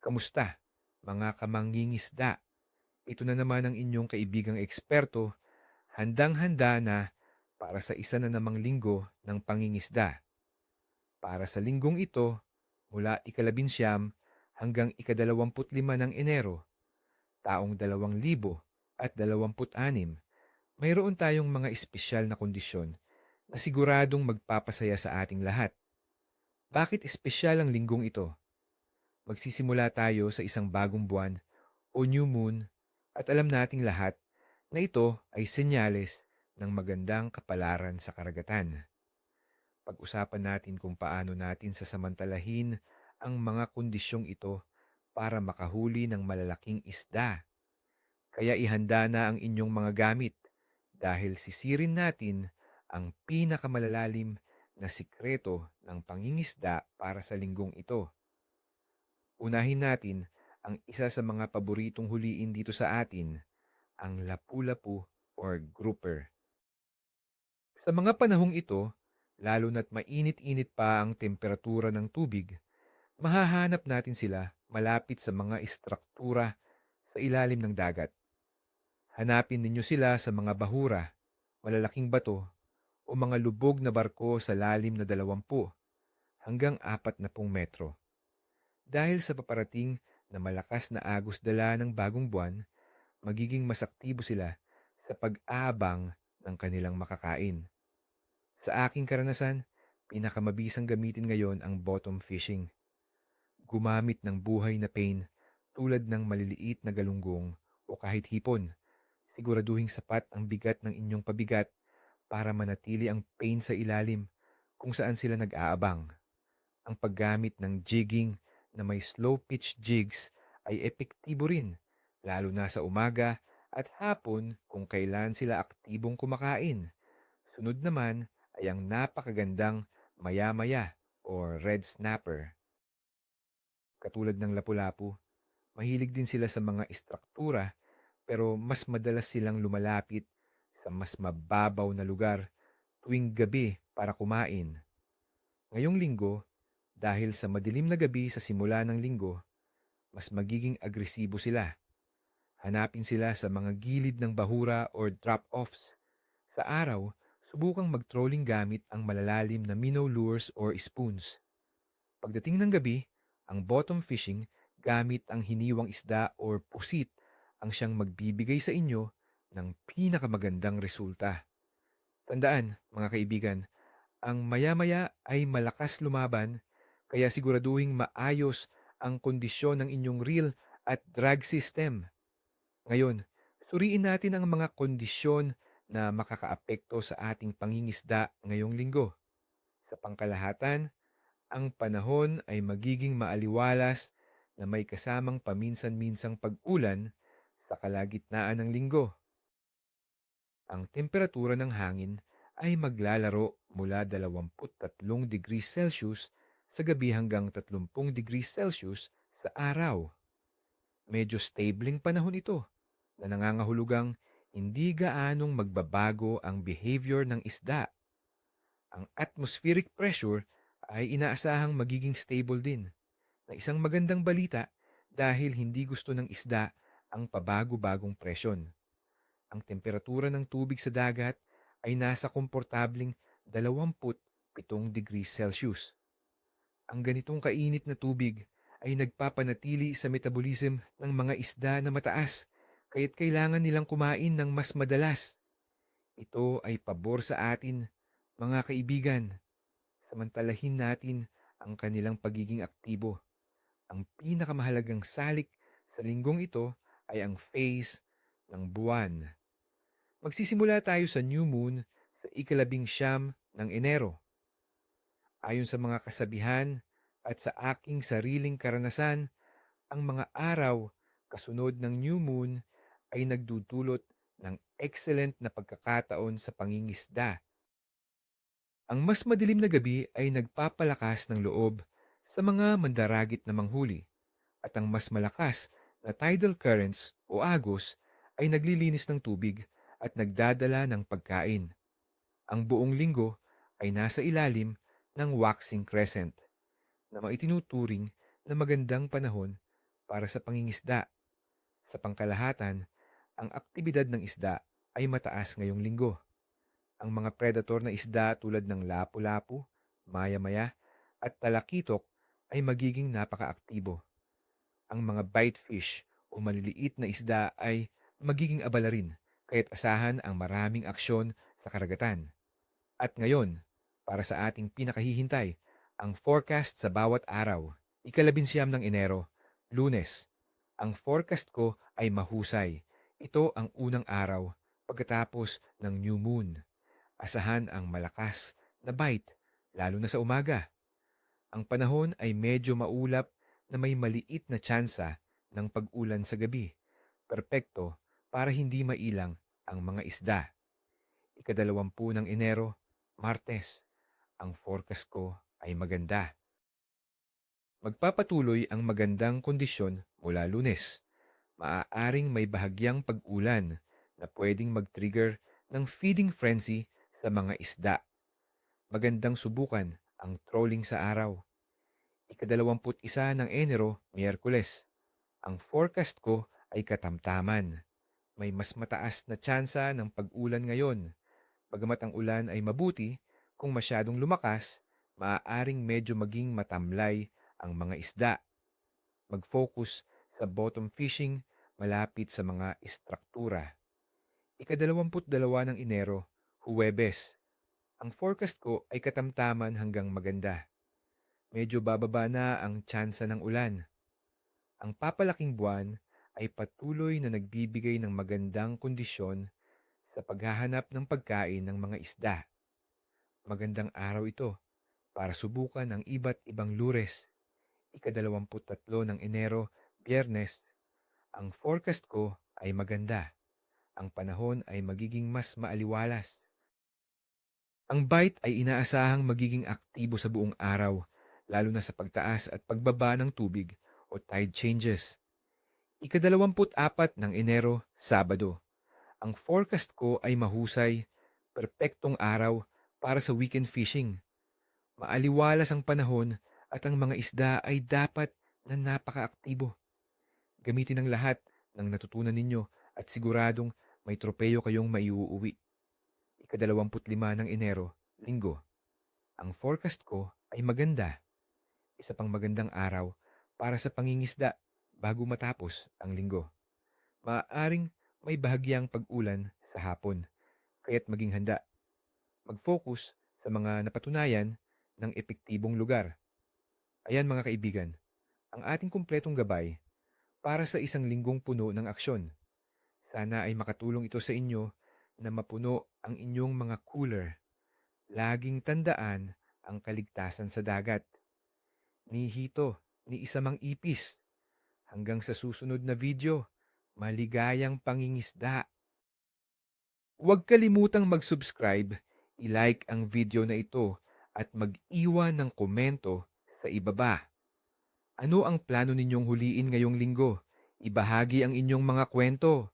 Kamusta, mga kamangingisda? Ito na naman ang inyong kaibigang eksperto, handang-handa na para sa isa na namang linggo ng pangingisda. Para sa linggong ito, mula ika-11 hanggang ika-25 ng Enero, taong 2026, mayroon tayong mga espesyal na kondisyon na siguradong magpapasaya sa ating lahat. Bakit espesyal ang linggong ito? Magsisimula tayo sa isang bagong buwan o new moon at alam nating lahat na ito ay senyales ng magandang kapalaran sa karagatan. Pag-usapan natin kung paano natin sasamantalahin ang mga kondisyong ito para makahuli ng malalaking isda. Kaya ihanda na ang inyong mga gamit dahil sisirin natin ang pinakamalalalim na sikreto ng pangingisda para sa linggong ito. Unahin natin ang isa sa mga paboritong huliin dito sa atin, ang lapu-lapu or grouper. Sa mga panahong ito, lalo na't mainit-init pa ang temperatura ng tubig, mahahanap natin sila malapit sa mga istruktura sa ilalim ng dagat. Hanapin ninyo sila sa mga bahura, malalaking bato, o mga lubog na barko sa lalim na 20 hanggang 40 metro. Dahil sa paparating na malakas na agos dala ng bagong buwan, magiging mas aktibo sila sa pag-aabang ng kanilang makakain. Sa aking karanasan, pinakamabisang gamitin ngayon ang bottom fishing. Gumamit ng buhay na pain tulad ng maliliit na galunggong o kahit hipon. Siguraduhing sapat ang bigat ng inyong pabigat para manatili ang pain sa ilalim kung saan sila nag-aabang. Ang paggamit ng jigging na may slow pitch jigs ay epektibo rin, lalo na sa umaga at hapon kung kailan sila aktibong kumakain. Sunod naman ay ang napakagandang maya-maya or red snapper. Katulad ng lapu-lapu, mahilig din sila sa mga istruktura pero mas madalas silang lumalapit sa mas mababaw na lugar tuwing gabi para kumain. Ngayong linggo, dahil sa madilim na gabi sa simula ng linggo, mas magiging agresibo sila. Hanapin sila sa mga gilid ng bahura or drop-offs. Sa araw, subukang mag-trolling gamit ang malalalim na minnow lures or spoons. Pagdating ng gabi, ang bottom fishing gamit ang hiniwang isda or pusit ang siyang magbibigay sa inyo ng pinakamagandang resulta. Tandaan, mga kaibigan, ang maya-maya ay malakas lumaban, kaya siguraduhing maayos ang kondisyon ng inyong reel at drag system. Ngayon, suriin natin ang mga kondisyon na makakaapekto sa ating pangingisda ngayong linggo. Sa pangkalahatan, ang panahon ay magiging maaliwalas na may kasamang paminsan-minsang pag-ulan sa kalagitnaan ng linggo. Ang temperatura ng hangin ay maglalaro mula 23 degrees Celsius sa gabi hanggang 30 degrees Celsius sa araw. Medyo stabling panahon ito na nangangahulugang hindi gaanong magbabago ang behavior ng isda. Ang atmospheric pressure ay inaasahang magiging stable din, na isang magandang balita dahil hindi gusto ng isda ang pabago-bagong presyon. Ang temperatura ng tubig sa dagat ay nasa komportabling 27 degrees Celsius. Ang ganitong kainit na tubig ay nagpapanatili sa metabolism ng mga isda na mataas, kaya't kailangan nilang kumain ng mas madalas. Ito ay pabor sa atin, mga kaibigan. Samantalahin natin ang kanilang pagiging aktibo. Ang pinakamahalagang salik sa linggong ito ay ang phase ng buwan. Magsisimula tayo sa new moon sa ika-11 ng Enero. Ayon sa mga kasabihan at sa aking sariling karanasan, ang mga araw kasunod ng new moon ay nagdudulot ng excellent na pagkakataon sa pangingisda. Ang mas madilim na gabi ay nagpapalakas ng loob sa mga mandaragit na manghuli at ang mas malakas na tidal currents o agos ay naglilinis ng tubig at nagdadala ng pagkain. Ang buong linggo ay nasa ilalim ng waxing crescent na maitinuturing na magandang panahon para sa pangingisda. Sa pangkalahatan, ang aktibidad ng isda ay mataas ngayong linggo. Ang mga predator na isda tulad ng lapu-lapu, maya-maya, at talakitok ay magiging napakaaktibo. Ang mga bite fish o maliliit na isda ay magiging abala rin, kaya't asahan ang maraming aksyon sa karagatan. At ngayon, para sa ating pinakahihintay, ang forecast sa bawat araw. Ikalabinsyam ng Enero, Lunes. Ang forecast ko ay mahusay. Ito ang unang araw pagkatapos ng new moon. Asahan ang malakas na bite, lalo na sa umaga. Ang panahon ay medyo maulap na may maliit na tsansa ng pag-ulan sa gabi. Perpekto para hindi mailang ang mga isda. Ikadalawampu ng Enero, Martes. Ang forecast ko ay maganda. Magpapatuloy ang magandang kondisyon mula Lunes. Maaaring may bahagyang pag-ulan na pwedeng mag-trigger ng feeding frenzy sa mga isda. Magandang subukan ang trolling sa araw. Ikadalawamput-isa ng Enero, Miyerkules. Ang forecast ko ay katamtaman. May mas mataas na tsansa ng pag-ulan ngayon. Bagamat ang ulan ay mabuti, kung masyadong lumakas, maaaring medyo maging matamlay ang mga isda. Mag-focus sa bottom fishing malapit sa mga istruktura. Ikadalawamput-dalawa ng Enero, Huwebes. Ang forecast ko ay katamtaman hanggang maganda. Medyo bababa na ang tsansa ng ulan. Ang papalaking buwan ay patuloy na nagbibigay ng magandang kondisyon sa paghahanap ng pagkain ng mga isda. Magandang araw ito para subukan ang iba't ibang lures. Ikadalawamput-tatlo ng Enero, Biyernes. Ang forecast ko ay maganda. Ang panahon ay magiging mas maaliwalas. Ang bite ay inaasahang magiging aktibo sa buong araw, lalo na sa pagtaas at pagbaba ng tubig o tide changes. Ikadalawamput-apat ng Enero, Sabado. Ang forecast ko ay mahusay, perpektong araw para sa weekend fishing. Maaliwalas ang panahon at ang mga isda ay dapat na napakaaktibo. Gamitin ang lahat ng natutunan ninyo at siguradong may tropeyo kayong maiuuwi. Ikadalawamput-lima ng Enero, Linggo. Ang forecast ko ay maganda. Isa pang magandang araw para sa pangingisda bago matapos ang linggo. Maaaring may bahagyang pag-ulan sa hapon, kaya't maging handa. Mag-focus sa mga napatunayan ng epektibong lugar. Ayan mga kaibigan, ang ating kumpletong gabay para sa isang linggong puno ng aksyon. Sana ay makatulong ito sa inyo na mapuno ang inyong mga cooler. Laging tandaan ang kaligtasan sa dagat. Ni hito, ni isa mang ipis. Hanggang sa susunod na video, maligayang pangingisda. Huwag kalimutang mag-subscribe, i-like ang video na ito at mag-iwan ng komento sa ibaba. Ano ang plano ninyong huliin ngayong linggo? Ibahagi ang inyong mga kwento.